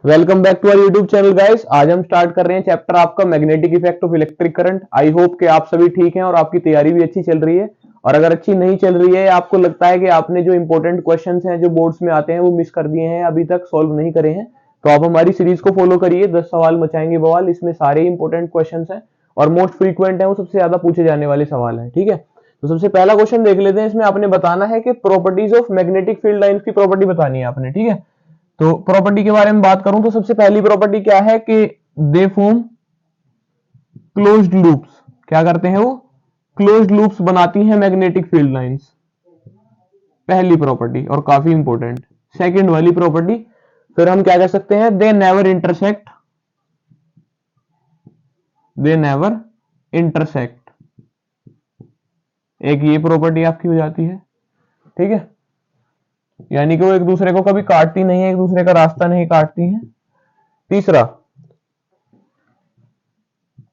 Welcome back to our YouTube channel guys. आज हम start कर रहे हैं चैप्टर आपका magnetic effect of electric current. I hope कि आप सभी ठीक हैं और आपकी तैयारी भी अच्छी चल रही है। और अगर अच्छी नहीं चल रही है, आपको लगता है कि आपने जो इंपॉर्टेंट क्वेश्चंस हैं जो बोर्ड्स में आते हैं वो मिस कर दिए हैं, अभी तक सॉल्व नहीं करे हैं, तो आप हमारी सीरीज को फॉलो करिए। 10 सवाल मचाएंगे बवाल। इसमें सारे इंपॉर्टेंट क्वेश्चन हैं और मोस्ट फ्रीक्वेंट है, वो सबसे ज्यादा पूछे जाने वाले सवाल है। ठीक है, तो सबसे पहला क्वेश्चन देख लेते हैं। इसमें आपने बताना है कि properties of magnetic field lines की प्रॉपर्टी बतानी है आपने। ठीक है, तो प्रॉपर्टी के बारे में बात करूं तो सबसे पहली प्रॉपर्टी क्या है कि दे फॉर्म क्लोज्ड लूप्स। क्या करते हैं वो? क्लोज्ड लूप्स बनाती हैं मैग्नेटिक फील्ड लाइंस। पहली प्रॉपर्टी और काफी इंपॉर्टेंट। सेकंड वाली प्रॉपर्टी फिर हम क्या कह सकते हैं? They never intersect. They never intersect, एक ये प्रॉपर्टी आपकी हो जाती है। ठीक है, यानी कि वो एक दूसरे को कभी काटती नहीं है, एक दूसरे का रास्ता नहीं काटती हैं। तीसरा,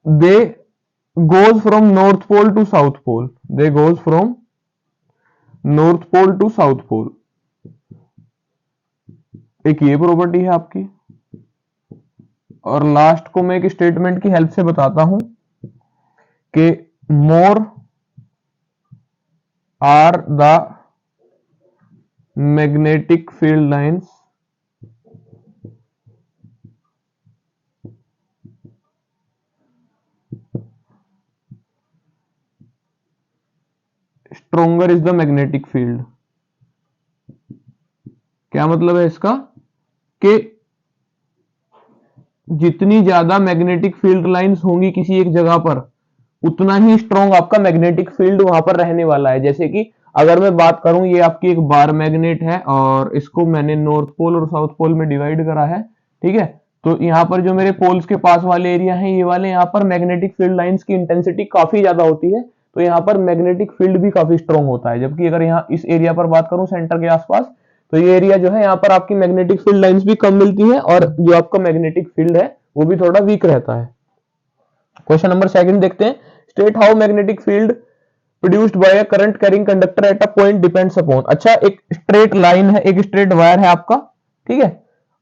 they goes from north pole to south pole. They goes from north pole to south pole, एक ये प्रॉपर्टी है आपकी। और लास्ट को मैं एक स्टेटमेंट की हेल्प से बताता हूं कि more are the magnetic field lines stronger is the magnetic field. क्या मतलब है इसका? कि जितनी ज्यादा मैग्नेटिक फील्ड लाइंस होंगी किसी एक जगह पर, उतना ही स्ट्रॉन्ग आपका मैग्नेटिक फील्ड वहां पर रहने वाला है। जैसे कि अगर मैं बात करूं, ये आपकी एक बार मैग्नेट है और इसको मैंने नॉर्थ पोल और साउथ पोल में डिवाइड करा है। ठीक है, तो यहाँ पर जो मेरे पोल्स के पास वाले एरिया हैं, ये वाले, यहाँ पर मैग्नेटिक फील्ड लाइंस की इंटेंसिटी काफी ज्यादा होती है, तो यहाँ पर मैग्नेटिक फील्ड भी काफी स्ट्रॉन्ग होता है। जबकि अगर यहाँ इस एरिया पर बात करूं सेंटर के आसपास, तो ये एरिया जो है यहाँ पर आपकी मैग्नेटिक फील्ड लाइंस भी कम मिलती है और जो आपका मैग्नेटिक फील्ड है वो भी थोड़ा वीक रहता है। क्वेश्चन नंबर सेकंड देखते हैं। State how magnetic field produced by a current carrying conductor at a point depends upon. अच्छा, एक स्ट्रेट लाइन है, एक स्ट्रेट वायर है आपका। ठीक है,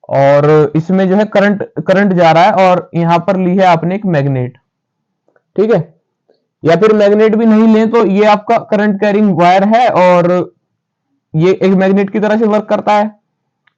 और इसमें जो है करंट करंट जा रहा है और यहां पर ली है आपने एक मैग्नेट। ठीक है, या फिर मैग्नेट भी नहीं ले तो ये आपका करंट कैरिंग वायर है और ये एक मैग्नेट की तरह से वर्क करता है।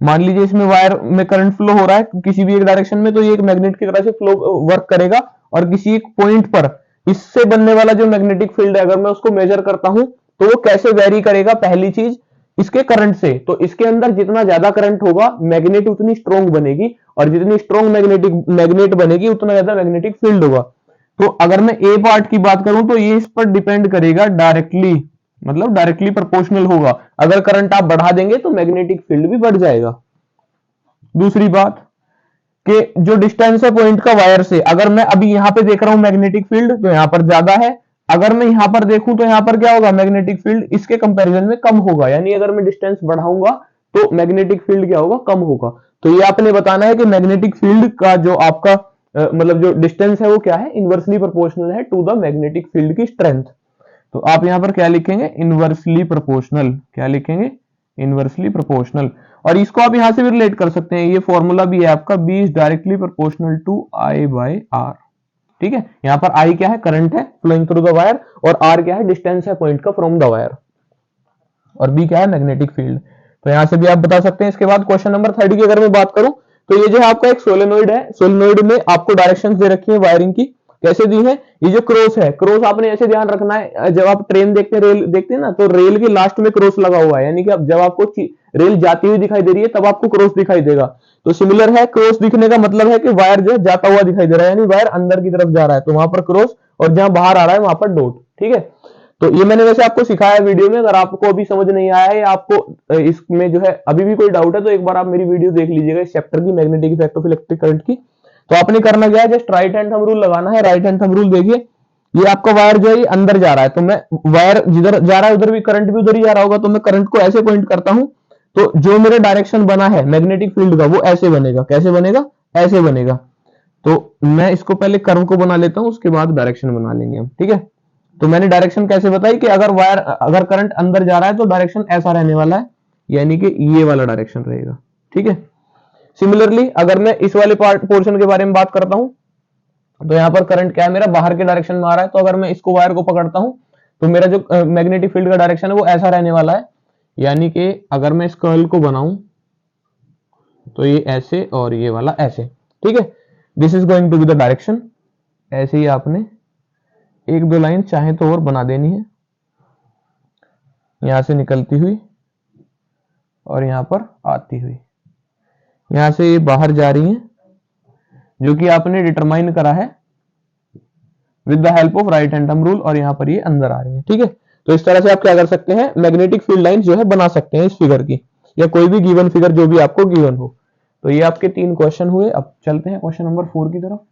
मान लीजिए इसमें वायर में करंट फ्लो हो रहा है किसी भी एक डायरेक्शन में, तो ये एक मैग्नेट की तरह से फ्लो वर्क करेगा और किसी एक पॉइंट पर इससे बनने वाला जो मैग्नेटिक फील्ड है, अगर मैं उसको मेजर करता हूं तो वो कैसे वेरी करेगा? पहली चीज, इसके करंट से। तो इसके अंदर जितना ज्यादा करंट होगा, मैग्नेट उतनी स्ट्रॉन्ग बनेगी और जितनी स्ट्रॉन्ग मैग्नेट बनेगी उतना ज्यादा मैग्नेटिक फील्ड होगा। तो अगर मैं ए पार्ट की बात करूं तो ये इस पर डिपेंड करेगा डायरेक्टली, मतलब डायरेक्टली प्रोपोर्शनल होगा। अगर करंट आप बढ़ा देंगे तो मैग्नेटिक फील्ड भी बढ़ जाएगा। दूसरी बात कि जो डिस्टेंस है पॉइंट का वायर से, अगर मैं अभी यहां पे देख रहा हूं मैग्नेटिक फील्ड तो यहां पर ज्यादा है, अगर मैं यहां पर देखूं तो यहां पर क्या होगा? मैग्नेटिक फील्ड इसके कंपैरिजन में कम होगा। यानी अगर मैं डिस्टेंस बढ़ाऊंगा तो मैग्नेटिक फील्ड क्या होगा? कम होगा। तो ये आपने बताना है कि मैग्नेटिक फील्ड का जो आपका मतलब जो डिस्टेंस है वो क्या है? इनवर्सली प्रोपोर्शनल है टू द मैग्नेटिक फील्ड की स्ट्रेंथ। तो आप यहां पर क्या लिखेंगे? Inversely proportional. क्या लिखेंगे? Inversely proportional. और इसको आप यहां से भी रिलेट कर सकते हैं, ये फॉर्मूला भी है आपका, B is directly proportional to I by R. ठीक है, यहां पर आई क्या है? करंट है फ्लोइंग थ्रू द वायर, और आर क्या है? डिस्टेंस है पॉइंट का फ्रॉम द वायर, और बी क्या है? Magnetic field. तो यहां से भी आप बता सकते हैं। इसके बाद क्वेश्चन नंबर थर्ड की अगर मैं बात करूं तो ये जो है आपका एक सोलेनोइड है। सोलेनोइड में आपको डायरेक्शंस दे रखी है वायरिंग की। कैसे दी है? ये जो क्रॉस है, क्रॉस आपने ऐसे ध्यान रखना है, जब आप ट्रेन देखते हैं, रेल देखते हैं ना, तो रेल के लास्ट में क्रॉस लगा हुआ है। यानी कि जब आपको रेल जाती हुई दिखाई दे रही है तब आपको क्रॉस दिखाई देगा। तो सिमिलर है, क्रॉस दिखने का मतलब है कि वायर जो है जाता हुआ दिखाई दे रहा है, यानी वायर अंदर की तरफ जा रहा है, तो वहां पर क्रॉस, और जहां बाहर आ रहा है वहां पर डॉट। ठीक है, तो ये मैंने वैसे आपको सिखाया वीडियो में। अगर आपको अभी समझ नहीं आया है, आपको इसमें जो है अभी भी कोई डाउट है, तो एक बार आप मेरी वीडियो देख लीजिएगा इस चैप्टर की, magnetic effect of electric current की। तो आपने करना क्या है? Just right hand thumb rule लगाना है। राइट हैंड थंब रूल देखिए, ये आपका वायर जो है ये अंदर जा रहा है, तो मैं वायर जिधर जा रहा है उधर भी करंट भी उधर ही जा रहा होगा, तो मैं करंट को ऐसे पॉइंट करता हूं तो जो मेरा डायरेक्शन बना है मैग्नेटिक फील्ड का वो ऐसे बनेगा। कैसे बनेगा? ऐसे बनेगा। तो मैं इसको पहले कर्व को बना लेता हूं, उसके बाद डायरेक्शन बना लेंगे हम। ठीक है, तो मैंने डायरेक्शन कैसे बताई कि अगर करंट अंदर जा रहा है तो डायरेक्शन ऐसा रहने वाला है, यानी कि ये वाला डायरेक्शन रहेगा। ठीक है, सिमिलरली अगर मैं इस वाले पोर्शन के बारे में बात करता हूं, तो यहाँ पर करंट क्या है मेरा, बाहर के डायरेक्शन में आ रहा है। तो अगर मैं इसको वायर को पकड़ता हूं तो मेरा जो मैग्नेटिक फील्ड का डायरेक्शन है वो ऐसा रहने वाला है। यानी कि अगर मैं इस कर्ल को बनाऊं तो ये ऐसे और ये वाला ऐसे, ठीक है। This is going to be the direction. ऐसे ही आपने एक दो लाइन चाहे तो और बना देनी है, यहां से निकलती हुई और यहां पर आती हुई। यहां से ये बाहर जा रही है, जो कि आपने डिटरमाइन करा है with the help of right hand thumb rule, और यहां पर ये अंदर आ रही है, ठीक है। तो इस तरह से आप क्या कर सकते हैं, मैग्नेटिक फील्ड लाइन जो है बना सकते हैं इस फिगर की, या कोई भी गिवन फिगर जो भी आपको गिवन हो। तो ये आपके 3 क्वेश्चन हुए। अब चलते हैं क्वेश्चन नंबर 4 की तरफ।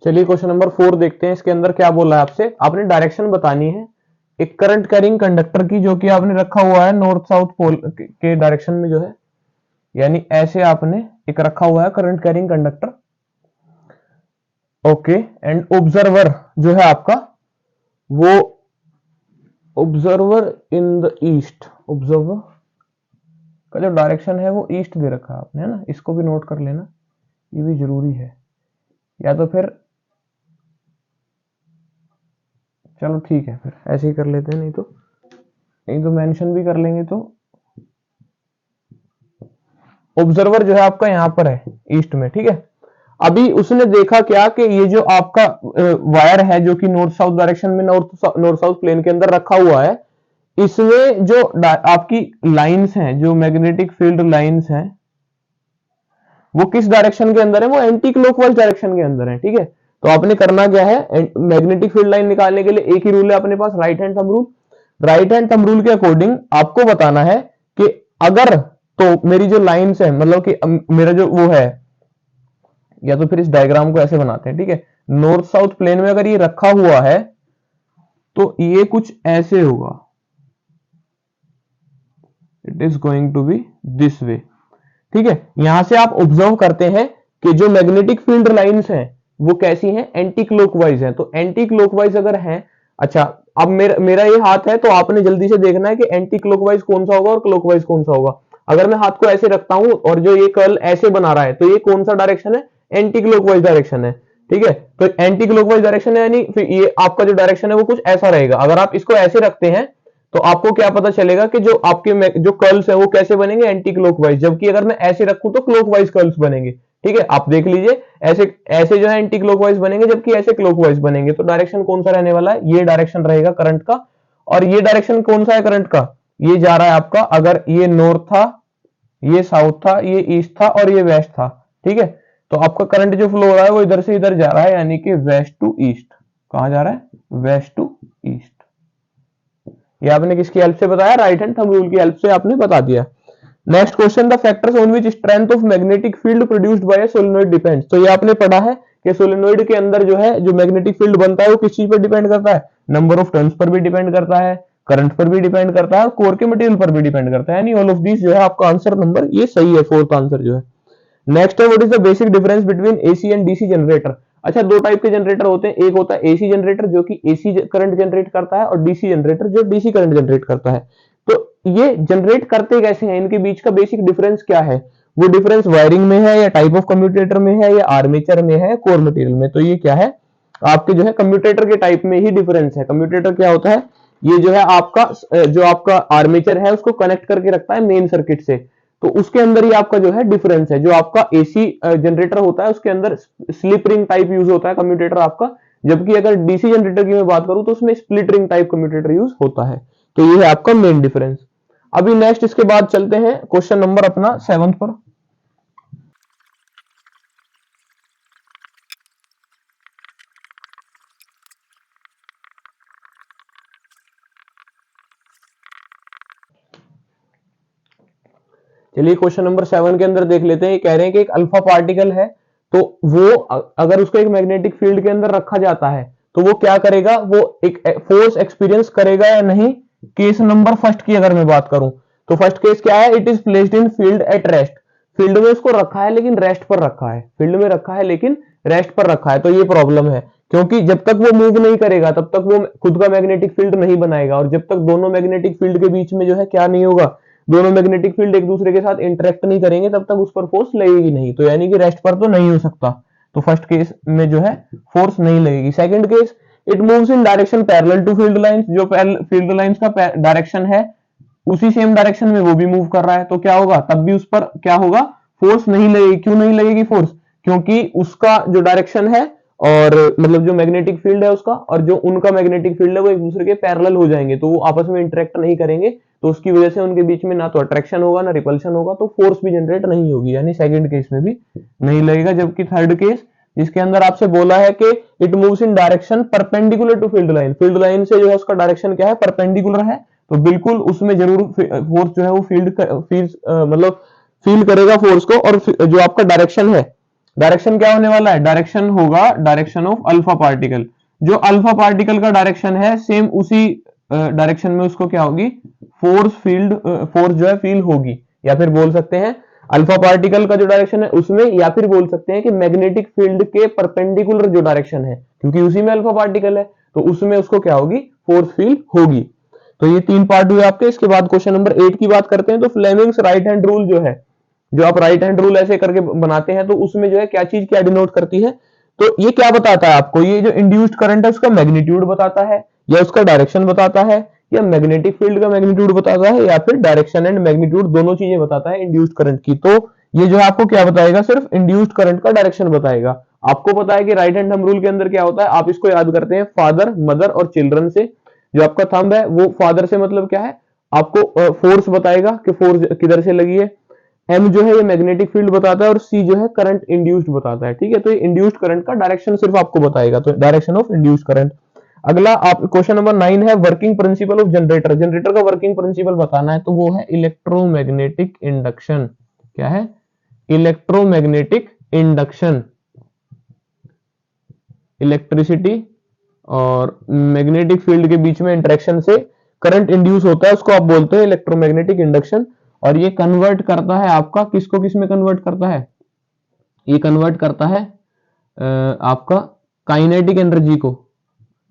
चलिए क्वेश्चन नंबर 4 देखते हैं। इसके अंदर क्या बोला है आपसे, आपने डायरेक्शन बतानी है एक करंट कैरिंग कंडक्टर की, जो कि आपने रखा हुआ है नॉर्थ साउथ पोल के डायरेक्शन में जो है, यानी ऐसे आपने एक रखा हुआ है current carrying conductor. Okay, and observer जो है आपका, वो observer in the east, observer का जो डायरेक्शन है वो ईस्ट दे रखा है आपने, है ना। इसको भी नोट कर लेना, ये भी जरूरी है। या तो फिर चलो ठीक है, फिर ऐसे ही कर लेते हैं, नहीं तो मेंशन भी कर लेंगे। तो ऑब्जर्वर जो है आपका यहां पर है ईस्ट में, ठीक है। अभी उसने देखा क्या कि ये जो आपका वायर है जो कि नॉर्थ साउथ डायरेक्शन में, नॉर्थ साउथ प्लेन के अंदर रखा हुआ है, इसमें जो आपकी लाइंस हैं, जो मैग्नेटिक फील्ड लाइंस हैं, वो किस डायरेक्शन के अंदर है, वो एंटी क्लॉकवाइज डायरेक्शन के अंदर है, ठीक है। तो आपने करना क्या है, मैग्नेटिक फील्ड लाइन निकालने के लिए एक ही रूल है अपने पास, right hand thumb rule. Right hand thumb rule के अकॉर्डिंग आपको बताना है कि अगर तो मेरी जो लाइंस है, मतलब कि मेरा जो वो है, या तो फिर इस डायग्राम को ऐसे बनाते हैं, ठीक है। नॉर्थ साउथ प्लेन में अगर ये रखा हुआ है तो ये कुछ ऐसे होगा, it is going to be this way, ठीक है। यहां से आप ऑब्जर्व करते हैं कि जो मैग्नेटिक फील्ड लाइंस हैं वो कैसी हैं, एंटी क्लॉकवाइज हैं। तो एंटी क्लॉकवाइज अगर हैं, अच्छा अब मेरा ये हाथ है, तो आपने जल्दी से देखना है कि एंटी क्लॉकवाइज कौन सा होगा और क्लॉकवाइज कौन सा होगा। अगर मैं हाथ को ऐसे रखता हूं और जो ये कर्ल ऐसे बना रहा है, तो ये कौन सा डायरेक्शन है, एंटी क्लॉकवाइज डायरेक्शन है, ठीक है। तो एंटी क्लॉकवाइज डायरेक्शन है, यानी फिर ये आपका जो डायरेक्शन है वो कुछ ऐसा रहेगा। अगर आप इसको ऐसे रखते हैं तो आपको क्या पता चलेगा कि जो आपके जो कर्ल्स है वो कैसे बनेंगे, एंटी क्लॉकवाइज। जबकि अगर मैं ऐसे रखूं तो क्लॉकवाइज कर्ल्स बनेंगे, ठीक है। आप देख लीजिए, ऐसे ऐसे जो है एंटी क्लॉकवाइज बनेंगे, जबकि ऐसे क्लॉकवाइज बनेंगे। तो डायरेक्शन कौन सा रहने वाला है, ये डायरेक्शन रहेगा करंट का। और ये डायरेक्शन कौन सा है करंट का, ये जा रहा है आपका, अगर ये नॉर्थ था, ये साउथ था, ये ईस्ट था और ये वेस्ट था, ठीक है। तो आपका करंट जो फ्लो हो रहा है वो इधर से इधर जा रहा है, यानी कि वेस्ट टू ईस्ट। कहां जा रहा है, वेस्ट टू ईस्ट। ये आपने किसकी हेल्प से बताया, राइट हैंड थंब रूल की हेल्प से आपने बता दिया। Next question, the factors on which strength of magnetic field produced by a solenoid depends. तो ये आपने पढ़ा है कि सोलेनोइड के अंदर जो है जो मैग्नेटिक फील्ड बनता है वो किस चीज पर डिपेंड करता है, नंबर ऑफ टर्न्स पर भी डिपेंड करता है, करंट पर भी डिपेंड करता है और कोर के मटेरियल पर भी डिपेंड करता है। यानी ऑल ऑफ दिस जो है आपका आंसर नंबर ये सही है, फोर्थ आंसर जो है। नेक्स्ट है, what is the basic difference between AC and DC generator. अच्छा, दो टाइप के जनरेटर होते हैं, एक होता है एसी जनरेटर जो कि एसी करंट जनरेट करता है, और डीसी जनरेटर जो डीसी करंट जनरेट करता है। तो ये जनरेट करते कैसे हैं, इनके बीच का बेसिक डिफरेंस क्या है, वो डिफरेंस वायरिंग में है या टाइप ऑफ कम्यूटेटर में है या आर्मेचर में है, कोर मटेरियल में। तो ये क्या है, आपके जो है कम्यूटेटर के टाइप में ही डिफरेंस है। कम्यूटेटर क्या होता है, ये जो है आपका जो आपका आर्मेचर है उसको कनेक्ट करके रखता है मेन सर्किट से। तो उसके अंदर ही आपका जो है डिफरेंस है। जो आपका एसी जनरेटर होता है उसके अंदर स्लिप रिंग टाइप यूज होता है कम्यूटेटर आपका, जबकि अगर डीसी जनरेटर की मैं बात करूं तो उसमें split ring type commutator use होता है। तो ये है आपका मेन डिफरेंस। अभी नेक्स्ट इसके बाद चलते हैं क्वेश्चन नंबर अपना 7 पर। चलिए क्वेश्चन नंबर 7 के अंदर देख लेते हैं। ये कह रहे हैं कि एक अल्फा पार्टिकल है, तो वो अगर उसको एक मैग्नेटिक फील्ड के अंदर रखा जाता है तो वो क्या करेगा, वो एक फोर्स एक्सपीरियंस करेगा या नहीं, केस नंबर फर्स्ट की अगर मैं बात करूं तो फर्स्ट केस क्या है, it is placed in field at rest. Field में उसको रखा है लेकिन रेस्ट पर रखा है, फील्ड में रखा है लेकिन रेस्ट पर रखा है, तो ये प्रॉब्लम है क्योंकि जब तक वो मूव नहीं करेगा तब तक वो खुद का मैग्नेटिक फील्ड नहीं बनाएगा, और जब तक दोनों मैग्नेटिक फील्ड के बीच में जो है क्या नहीं होगा, दोनों मैग्नेटिक फील्ड एक दूसरे के साथ इंटरेक्ट नहीं करेंगे तब तक उस पर फोर्स लगेगी नहीं, तो यानी कि रेस्ट पर तो नहीं हो सकता, तो फर्स्ट केस में जो है फोर्स नहीं लगेगी। Second case, it moves in direction parallel to field lines, जो फील्ड लाइंस का डायरेक्शन है उसी सेम डायरेक्शन में वो भी मूव कर रहा है, तो क्या होगा, तब भी उस पर क्या होगा, फोर्स नहीं लगेगी। क्यों नहीं लगेगी फोर्स, क्योंकि उसका जो डायरेक्शन है और मतलब जो मैग्नेटिक फील्ड है उसका और जो उनका मैग्नेटिक फील्ड है वो एक दूसरे के पैरेलल हो जाएंगे, तो वो आपस में इंटरेक्ट नहीं करेंगे, तो उसकी वजह से उनके बीच में ना तो अट्रैक्शन होगा ना रिपल्शन होगा, तो फोर्स भी जनरेट नहीं होगी, यानी सेकंड केस में भी नहीं लगेगा। जबकि थर्ड केस जिसके अंदर आपसे बोला है कि it moves in direction perpendicular to field line, field line से जो है उसका डायरेक्शन क्या है, परपेंडिकुलर है, तो बिल्कुल उसमें जरूर फोर्स जो है वो मतलब फील करेगा फोर्स को। और जो आपका डायरेक्शन है, डायरेक्शन क्या होने वाला है, डायरेक्शन होगा डायरेक्शन ऑफ अल्फा पार्टिकल, जो अल्फा पार्टिकल का डायरेक्शन है सेम उसी डायरेक्शन में उसको क्या होगी, फोर्स जो है फील होगी, या फिर बोल सकते हैं अल्फा पार्टिकल का जो डायरेक्शन है उसमें, या फिर बोल सकते हैं कि मैग्नेटिक फील्ड के परपेंडिकुलर जो डायरेक्शन है, क्योंकि उसी में अल्फा पार्टिकल है तो उसमें उसको क्या होगी, फोर्स फील होगी। तो ये तीन पार्ट हुए आपके। इसके बाद क्वेश्चन नंबर 8 की बात करते हैं, तो फ्लेमिंग्स राइट हैंड रूल जो है, जो आप राइट हैंड रूल ऐसे करके बनाते हैं तो उसमें जो है क्या चीज क्या डिनोट करती है, तो ये क्या बताता है आपको, ये जो इंड्यूस्ड करंट है उसका मैग्नीट्यूड बताता है, या उसका डायरेक्शन बताता है, या मैग्नेटिक फील्ड का मैग्नीट्यूड बताता है, या फिर डायरेक्शन एंड मैग्नीट्यूड दोनों चीजें बताता है इंड्यूस्ड करंट की। तो ये जो है आपको क्या बताएगा, सिर्फ इंड्यूस्ड करंट का डायरेक्शन बताएगा। आपको पता है कि राइट हैंड थंब रूल के अंदर क्या होता है, आप इसको याद करते हैं फादर, मदर और चिल्ड्रन से। जो आपका थंब है वो फादर से मतलब क्या है, आपको फोर्स बताएगा कि फोर्स किधर से लगी है, एम जो है ये मैग्नेटिक फील्ड बताता है, और सी जो है करंट इंड्यूस्ड बताता है, ठीक है। तो ये इंड्यूस्ड करंट का डायरेक्शन सिर्फ आपको बताएगा, तो डायरेक्शन ऑफ इंड्यूस्ड करंट। अगला आप क्वेश्चन नंबर 9 है, working principle of generator, generator का वर्किंग प्रिंसिपल बताना है, तो वो है इलेक्ट्रोमैग्नेटिक इंडक्शन। क्या है, इलेक्ट्रोमैग्नेटिक इंडक्शन, इलेक्ट्रिसिटी और मैग्नेटिक फील्ड के बीच में इंटरेक्शन से करंट इंड्यूस होता है, उसको आप बोलते हैं इलेक्ट्रोमैग्नेटिक इंडक्शन। और ये कन्वर्ट करता है आपका किसको किस में कन्वर्ट करता है, ये कन्वर्ट करता है आपका काइनेटिक एनर्जी को,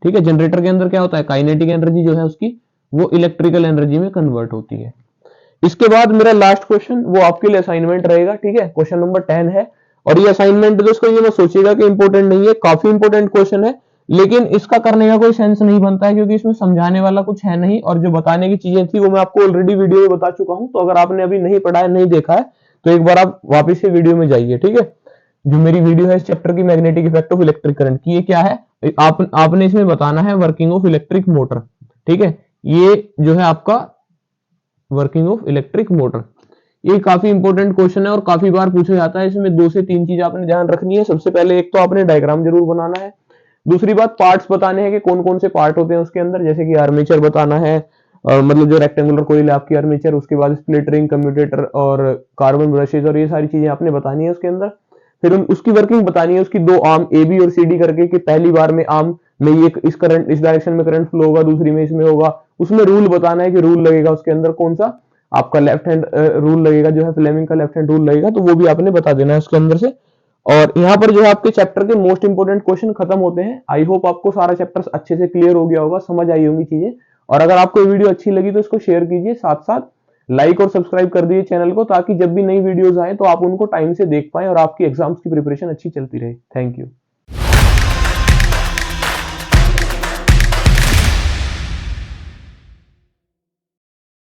ठीक है। जनरेटर के अंदर क्या होता है, काइनेटिक एनर्जी जो है उसकी वो इलेक्ट्रिकल एनर्जी में कन्वर्ट होती है। इसके बाद मेरा लास्ट क्वेश्चन वो आपके लिए असाइनमेंट रहेगा, ठीक है, क्वेश्चन नंबर 10 है। और ये असाइनमेंट दोस्तों ये मत सोचिएगा कि इंपॉर्टेंट नहीं है, काफी इंपॉर्टेंट क्वेश्चन है, लेकिन इसका करने का कोई सेंस नहीं बनता है क्योंकि इसमें समझाने वाला कुछ है नहीं, और जो बताने की चीजें थी वो मैं आपको ऑलरेडी वीडियो में बता चुका हूं। तो अगर आपने अभी नहीं पढ़ा है, नहीं देखा है, तो एक बार आप वापस से वीडियो में जाइए, ठीक है। जो मेरी वीडियो है इस चैप्टर की magnetic effect of electric current की, ये क्या है, आपने इसमें बताना है वर्किंग ऑफ इलेक्ट्रिक मोटर, ठीक है। ये जो है आपका वर्किंग ऑफ इलेक्ट्रिक मोटर, ये काफी इंपॉर्टेंट क्वेश्चन है और काफी बार पूछा जाता है। इसमें 2 से 3 चीज आपने ध्यान रखनी है। सबसे पहले एक तो आपने डायग्राम जरूर बनाना है, दूसरी बात पार्ट्स बताने हैं कि कौन कौन से पार्ट होते हैं उसके अंदर, जैसे कि आर्मेचर बताना है, मतलब जो रेक्टेंगुलर कोइल है आपकी आर्मेचर, उसके बाद स्प्लिट रिंग, कम्यूटेटर और कार्बन ब्रशेज, और ये सारी चीजें आपने बतानी है उसके अंदर। फिर उसकी वर्किंग बतानी है, उसकी 2 आर्म ए बी और सी डी करके, कि पहली बार में आर्म में ये इस करंट इस डायरेक्शन में करंट फ्लो होगा, दूसरी में इसमें होगा। उसमें रूल बताना है कि रूल लगेगा उसके अंदर कौन सा, आपका लेफ्ट हैंड रूल लगेगा, जो है फ्लेमिंग का लेफ्ट हैंड रूल लगेगा, तो वो भी आपने बता देना है उसके अंदर से। और यहाँ पर जो है आपके चैप्टर के मोस्ट इंपोर्टेंट क्वेश्चन खत्म होते हैं। आई होप आपको सारा चैप्टर अच्छे से क्लियर हो गया होगा, समझ आई होंगी चीजें। और अगर आपको ये वीडियो अच्छी लगी तो इसको शेयर कीजिए, साथ साथ लाइक और सब्सक्राइब कर दीजिए चैनल को, ताकि जब भी नई वीडियोस आए तो आप उनको टाइम से देख पाएं और आपकी एग्जाम्स की प्रिपरेशन अच्छी चलती रहे। Thank you.